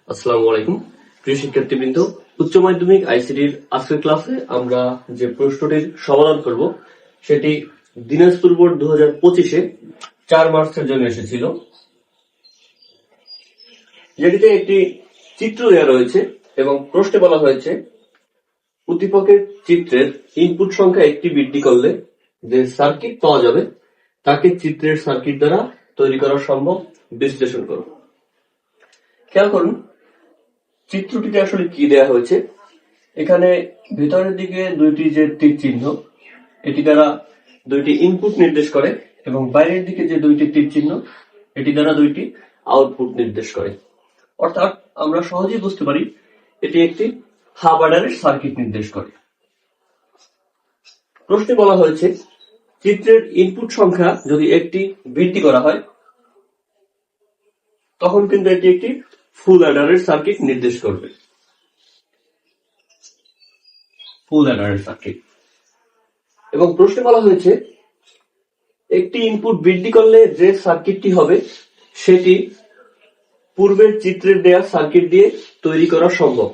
আসসালামু আলাইকুম প্রিয় শিক্ষার্থীবৃন্দ, উচ্চ মাধ্যমিক আইসিটির আজকের ক্লাসে আমরা যে প্রশ্নটির সমাধান করব সেটি দিনাজপুর বোর্ড 2025-এ 4 মার্চের জন্য এসেছিল, যেটিতে একটি চিত্র দেওয়া রয়েছে এবং প্রশ্নে বলা হয়েছে উদ্দীপকের চিত্রের ইনপুট সংখ্যা একটি বৃদ্ধি করলে যে সার্কিট পাওয়া যাবে তাকে চিত্রের সার্কিট দ্বারা তৈরি করা সম্ভব, বিশ্লেষণ করুন। খেয়াল করুন চিত্রটিতে আসলে কি দেয়া হয়েছে। এখানে ভিতরের দিকে দুইটি যে তীর চিহ্ন, এটি দ্বারা দুইটি ইনপুট নির্দেশ করে এবং বাইরের দিকে যে দুইটি তীর চিহ্ন, এটি দ্বারা দুইটি আউটপুট নির্দেশ করে। অর্থাৎ আমরা সহজেই বুঝতে পারি এটি একটি হাফ অ্যাডারের সার্কিট নির্দেশ করে। প্রশ্নে বলা হয়েছে চিত্রের ইনপুট সংখ্যা যদি একটি বৃদ্ধি করা হয় তখন কিন্তু এটি একটি ফুল অ্যাডারের সার্কিট নির্দেশ করবে। ফুল অ্যাডারের সার্কিট। এবং প্রশ্নে বলা হয়েছে একটি ইনপুট বৃদ্ধি করলে যে সার্কিটটি হবে সেটি পূর্বের চিত্রের দেয়া সার্কিট দিয়ে তৈরি করা সম্ভব।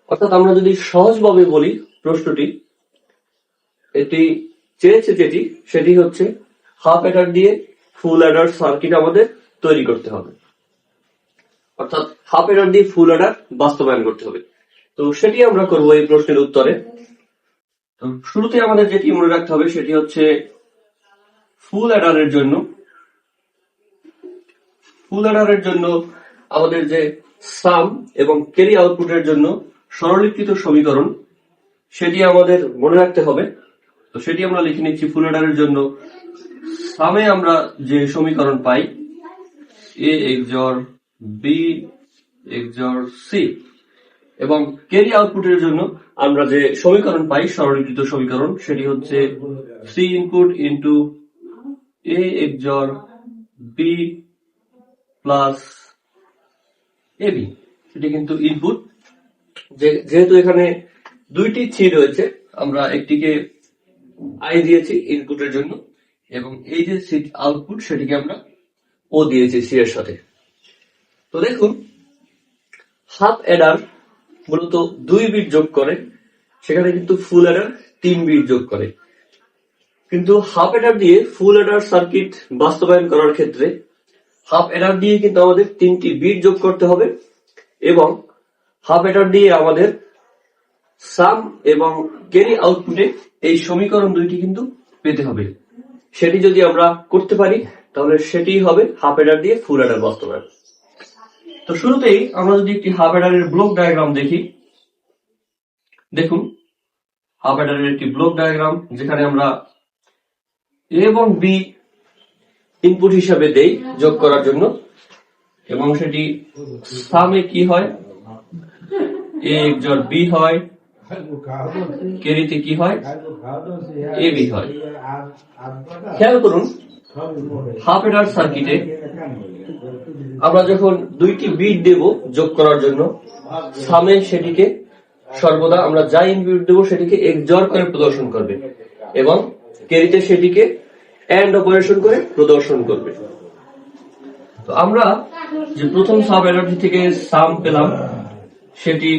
অর্থাৎ আমরা যদি সহজভাবে বলি প্রশ্নটি, এটি চেয়েছে যেটি সেটি হচ্ছে হাফ অ্যাডার দিয়ে ফুল অ্যাডার সার্কিট আমাদের তৈরি করতে হবে। অর্থাৎ হাফ অ্যাডার দিয়ে ফুল অ্যাডার বাস্তবায়ন করতে হবে। তো সেটি আমরা করব এই প্রশ্নের উত্তরে। তো শুরুতে আমাদের যেটি মনে রাখতে হবে সেটি হচ্ছে ফুল অ্যাডারের জন্য আমাদের যে সাম এবং ক্যারি আউটপুটের জন্য সরলীকৃত সমীকরণ সেটি আমাদের মনে রাখতে হবে। তো সেটি আমরা লিখে নিচ্ছি। ফুল অ্যাডারের জন্য সামে আমরা যে সমীকরণ পাই a XOR b XOR c, এবং ক্যারি আউটপুটের জন্য আমরা যে সমীকরণ পাই সরলীকৃত সমীকরণ সেটি হচ্ছে c input into a XOR b plus ab। সেটি কিন্তু ইনপুট, যেহেতু এখানে দুইটি সি রয়েছে আমরা একটিকে আই দিয়েছি ইনপুটের জন্য এবং এই যে সি আউটপুট সেটিকে আমরা ও দিয়েছি সি এর সাথে। তো দেখুন হাফ অ্যাডার মূলত 2 বিট যোগ করে, সেখানে কিন্তু ফুল অ্যাডার 3 বিট যোগ করে। কিন্তু হাফ অ্যাডার দিয়ে ফুল অ্যাডার সার্কিট বাস্তবায়ন করার ক্ষেত্রে হাফ অ্যাডার দিয়ে কিন্তু আমাদের 3টি বিট যোগ করতে হবে এবং হাফ অ্যাডার দিয়ে আমাদের সাম এবং ক্যারি আউটপুটে এই সমীকরণ দুইটি কিন্তু পেতে হবে। সেটি যদি আমরা করতে পারি তাহলে সেটি হবে হাফ অ্যাডার দিয়ে ফুল অ্যাডার বাস্তবায়ন। তো শুরুতেই আমরা যদি একটি হাফ অ্যাডারের ব্লক ডায়াগ্রাম দেখি, দেখুন হাফ অ্যাডারের একটি ব্লক ডায়াগ্রাম যেখানে আমরা এ এবং বি ইনপুট হিসাবে দেই যোগ করার জন্য, এবং সেটি সামে কি হয় a XOR b হয়, ক্যারিতে কি হয় ab হয়। খেয়াল করুন হাফ অ্যাডার সার্কিটে আমরা যখন দুইটি বিট দেব যোগ করার জন্য, সামে সেটিকে সর্বদা আমরা যা ইনপুট দেব সেটিকে XOR করে প্রদর্শন করবে এবং ক্যারিতে সেটিকে AND অপারেশন করে প্রদর্শন করবে। তো আমরা যে প্রথম সাব অ্যাডারটি থেকে সাম পেলাম সেটি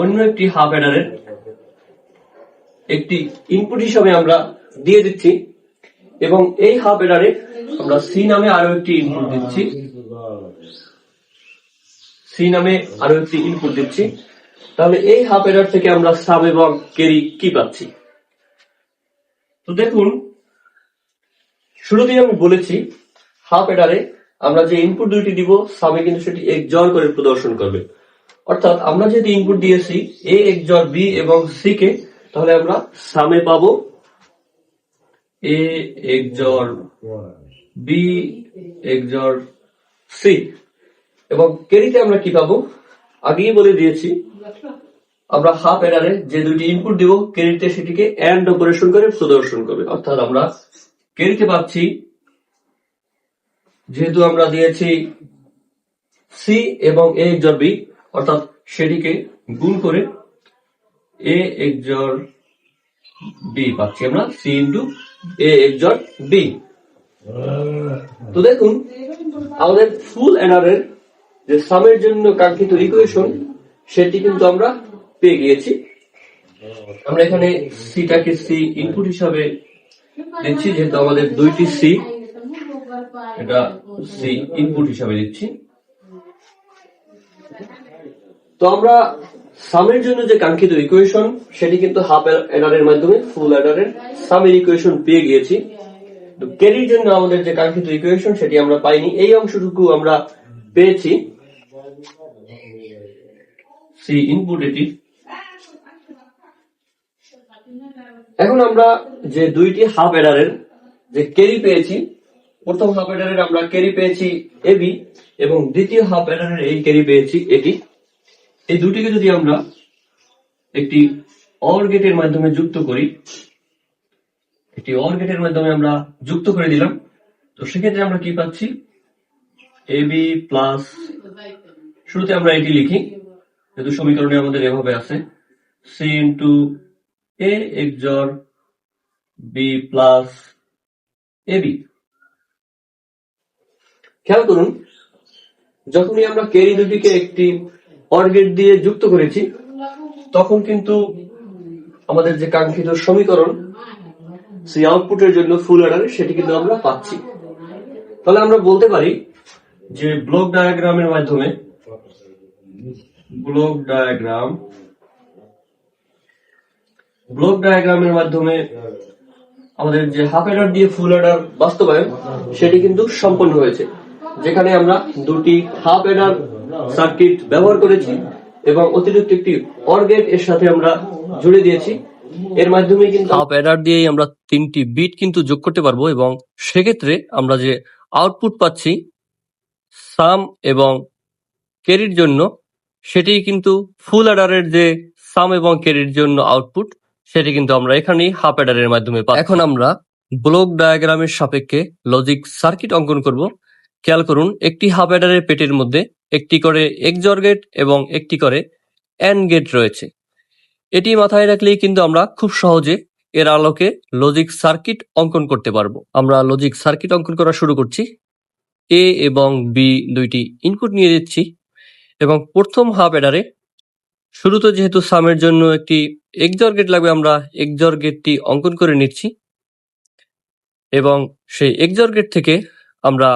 অন্য একটি হাফ অ্যাডারের একটি ইনপুট হিসাবে আমরা দিয়ে দিচ্ছি এবং এই হাফ অ্যাডারে আমরা সি নামে আরো একটি ইনপুট দিচ্ছি। তাহলে এই হাফ অ্যাডার থেকে আমরা সাম এবং ক্যারি কি পাচ্ছি। তো দেখুন শুরুতেই আমি বলেছি হাফ অ্যাডারে আমরা যে ইনপুট দুইটি দিব সামে কিন্তু সেটি XOR করে প্রদর্শন করবে। অর্থাৎ আমরা যেহেতু ইনপুট দিয়েছি a XOR b এবং c কে, তাহলে আমরা সামে পাবো a XOR b XOR c এবং ক্যারিতে আমরা কি পাবো আগেই বলে দিয়েছি, আমরা হাফ অ্যাডারে যে দুইটি ইনপুট দিব ক্যারিতে সেটিকে AND অপারেশন করে প্রদর্শন করবে। অর্থাৎ আমরা ক্যারিতে পাচ্ছি, যেহেতু আমরা দিয়েছি c এবং a XOR b, অর্থাৎ সেটিকে গুণ করে a XOR b পাচ্ছি আমরা c into a XOR b। তো দেখুন আমাদের ফুল অ্যাডারের যে সামের জন্য কাঙ্ক্ষিত ইকুয়েশন সেটি কিন্তু আমরা পেয়ে গিয়েছি। আমরা এখানে সিটাকে সি ইনপুট হিসাবে দিচ্ছি, যেহেতু আমাদের দুইটি সি, এটা সি ইনপুট হিসাবে দিচ্ছি। তো আমরা সামের জন্য যে কাঙ্ক্ষিত ইকুয়েশন সেটি কিন্তু হাফ অ্যাডারের মাধ্যমে ফুল অ্যাডারের সামের ইকুয়েশন পেয়ে গিয়েছি। তো ক্যারির জন্য আমাদের যে কাঙ্ক্ষিত ইকুয়েশন সেটি আমরা পাইনি, এই অংশটুকু আমরা পেয়েছি সি ইনপুট এটি। এখন আমরা যে দুইটি হাফ অ্যাডারের যে ক্যারি পেয়েছি, প্রথম হাফ অ্যাডারের আমরা ক্যারি পেয়েছি এবি এবং দ্বিতীয় হাফ অ্যাডারের এই ক্যারি পেয়েছি এটি। এই দুটিকে যদি আমরা একটি অর গেটের মাধ্যমে যুক্ত করি, একটি অর গেটের মাধ্যমে আমরা যুক্ত করে দিলাম, তো সেক্ষেত্রে আমরা কি পাচ্ছি, এবি প্লাস, শুরুতে আমরা এটি লিখি যেহেতু সমীকরণে আমাদের এভাবে আছে, সি ইন্টু এ এক্সর বি প্লাস এবি। খেয়াল করুন, যখনই আমরা ক্যারি দুটিকে একটি অর গেট দিয়ে যুক্ত করেছি তখন কিন্তু আমাদের যে কাঙ্ক্ষিত সমীকরণ সি আউটপুটের জন্য ফুল অ্যাডারে সেটি কিন্তু আমরা পাচ্ছি। তাহলে আমরা বলতে পারি যে ব্লক ডায়াগ্রামের মাধ্যমে আমাদের যে হাফ অ্যাডার দিয়ে ফুল অ্যাডার বাস্তবায়ন সেটি কিন্তু সম্পন্ন হয়েছে, যেখানে আমরা দুটি হাফ অ্যাডার সার্কিট ব্যবহার করেছি এবং অতিরিক্ত একটি অর গেট এর সাথে আমরা জুড়ে দিয়েছি। এর মাধ্যমে কিন্তু হাফ অ্যাডার দিয়ে আমরা তিনটি বিট কিন্তু যোগ করতে পারবো এবং সেক্ষেত্রে আমরা যে আউটপুট পাচ্ছি সাম এবং ক্যারির জন্য সেটি কিন্তু ফুল অ্যাডারের যে সাম এবং ক্যারির জন্য আউটপুট সেটি কিন্তু আমরা এখানেই হাফ অ্যাডারের মাধ্যমে পাচ্ছি। এখন আমরা ব্লক ডায়াগ্রামের সাপেক্ষে লজিক সার্কিট অঙ্কন করব। খেয়াল করুন, একটি হাফ অ্যাডারের পেটের মধ্যে একটি করে এক্সর গেট এবং একটি করে অ্যান্ড গেট রয়েছে। এটি মাথায় রাখলেই কিন্তু আমরা খুব সহজে এর আলোকে লজিক সার্কিট অঙ্কন করতে পারবো। আমরা লজিক সার্কিট অঙ্কন করা শুরু করছি। এ এবং বি দুইটি ইনপুট নিয়ে দিচ্ছি এবং প্রথম হাফ অ্যাডারে শুরুতে যেহেতু সামের জন্য একটি এক্সর গেট লাগবে, আমরা এক্সর গেটটি অঙ্কন করে নিচ্ছি এবং সেই এক্সর গেট থেকে আমরা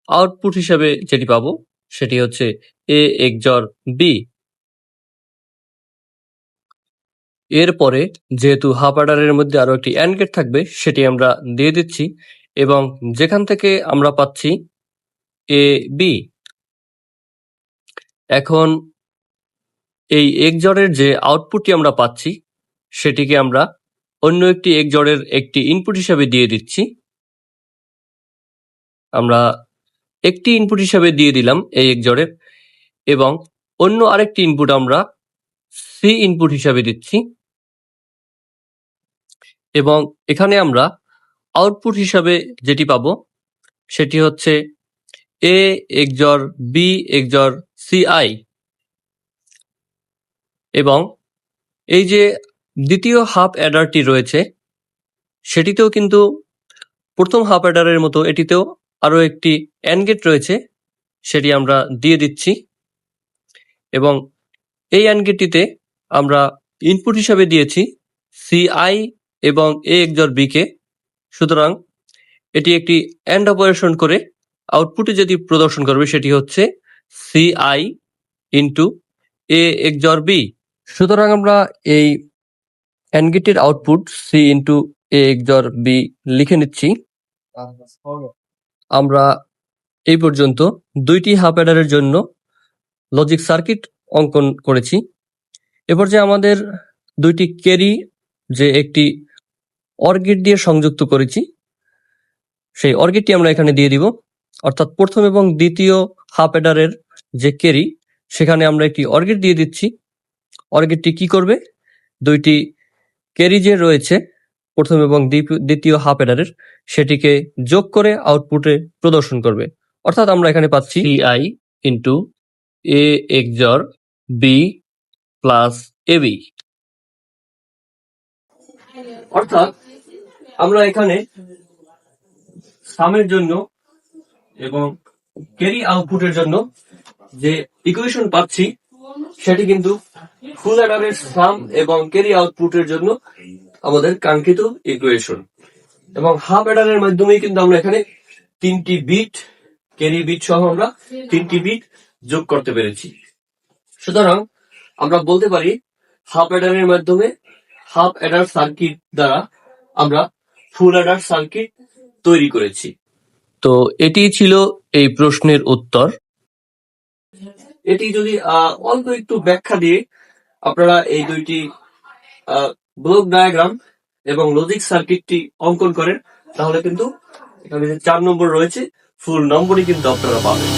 আউটপুট হিসেবে যেটি পাবো সেটি হচ্ছে এ এক্সর বি। এরপরে যেহেতু হাফ অ্যাডারের মধ্যে আরো একটি অ্যান্ড গেট থাকবে সেটি আমরা দিয়ে দিচ্ছি এবং যেখান থেকে আমরা পাচ্ছি এ বি। এখন এই এক্সরের যে আউটপুটটি আমরা পাচ্ছি সেটিকে আমরা অন্য একটি এক্সরের একটি ইনপুট হিসেবে দিয়ে দিচ্ছি। আমরা একটি ইনপুট হিসেবে দিয়ে দিলাম এই এক্সরের এবং অন্য আরেকটি ইনপুট আমরা সি ইনপুট হিসেবে দিচ্ছি এবং এখানে আমরা আউটপুট হিসাবে যেটি পাবো সেটি হচ্ছে এ এক্সর বি এক্সর সিআই। এবং এই যে দ্বিতীয় হাফ অ্যাডারটি রয়েছে সেটিতেও কিন্তু প্রথম হাফ অ্যাডারের মতো এটিতেও আরো একটি অ্যান্ড গেট রয়েছে, সেটি আমরা দিয়ে দিচ্ছি এবং এই অ্যান্ড গেটটিতে আমরা ইনপুট হিসাবে দিয়েছি সিআই এবং এ এক্সর বি কে। সুতরাং এটি একটি অ্যান্ড অপারেশন করে আউটপুটে যেটি প্রদর্শন করবে সেটি হচ্ছে সিআই ইন্টু এ এক্সর বি। সুতরাং আমরা এই অ্যান্ড গেটের আউটপুট সি ইন্টু এ এক্সর বি লিখে নিচ্ছি। আমরা এই পর্যন্ত দুইটি হাফ অ্যাডারের জন্য লজিক সার্কিট অঙ্কন করেছি। এরপর যে আমাদের দুইটি ক্যারি যে একটি অর গেট দিয়ে সংযুক্ত করেছি সেই অর গেটটি আমরা এখানে দিয়ে দিব, অর্থাৎ প্রথম এবং দ্বিতীয় হাফ অ্যাডারের যে ক্যারি সেখানে আমরা একটি অর গেট দিয়ে দিচ্ছি। অর গেটটি কি করবে, দুইটি ক্যারি যে রয়েছে প্রথম এবং দ্বিতীয় হাফ অ্যাডারের সেটিকে যোগ করে আউটপুটে প্রদর্শন করবে। অর্থাৎ আমরা এখানে পাচ্ছি সিআই ইন্টু এ এক্সর বি প্লাস এবি। অর্থাৎ আমরা এখানে সামের জন্য এবং ক্যারি আউটপুটের জন্য যে ইকুয়েশন পাচ্ছি সেটি কিন্তু ফুল অ্যাডারের সাম এবং ক্যারি আউটপুটের জন্য আমাদের কাঙ্ক্ষিত ইকুয়েশন, এবং হাফ অ্যাডারের মাধ্যমে কিন্তু আমরা এখানে 3টি বিট ক্যারি বিট সহ আমরা 3টি বিট যোগ করতে পেরেছি। সুতরাং আমরা বলতে পারি হাফ অ্যাডারের মাধ্যমে হাফ অ্যাডার সার্কিট দ্বারা আমরা ফুল অ্যাডার সার্কিট তৈরি করেছি। তো এটি ছিল এই প্রশ্নের উত্তর। এটি যদি অল্প একটু ব্যাখ্যা দিয়ে আপনারা এই দুইটি ব্লক ডায়াগ্রাম এবং লজিক সার্কিটটি অঙ্কন করেন, তাহলে কিন্তু এখানে যে 4 নম্বর রয়েছে ফুল নম্বরই কিন্তু আপনারা পাবেন।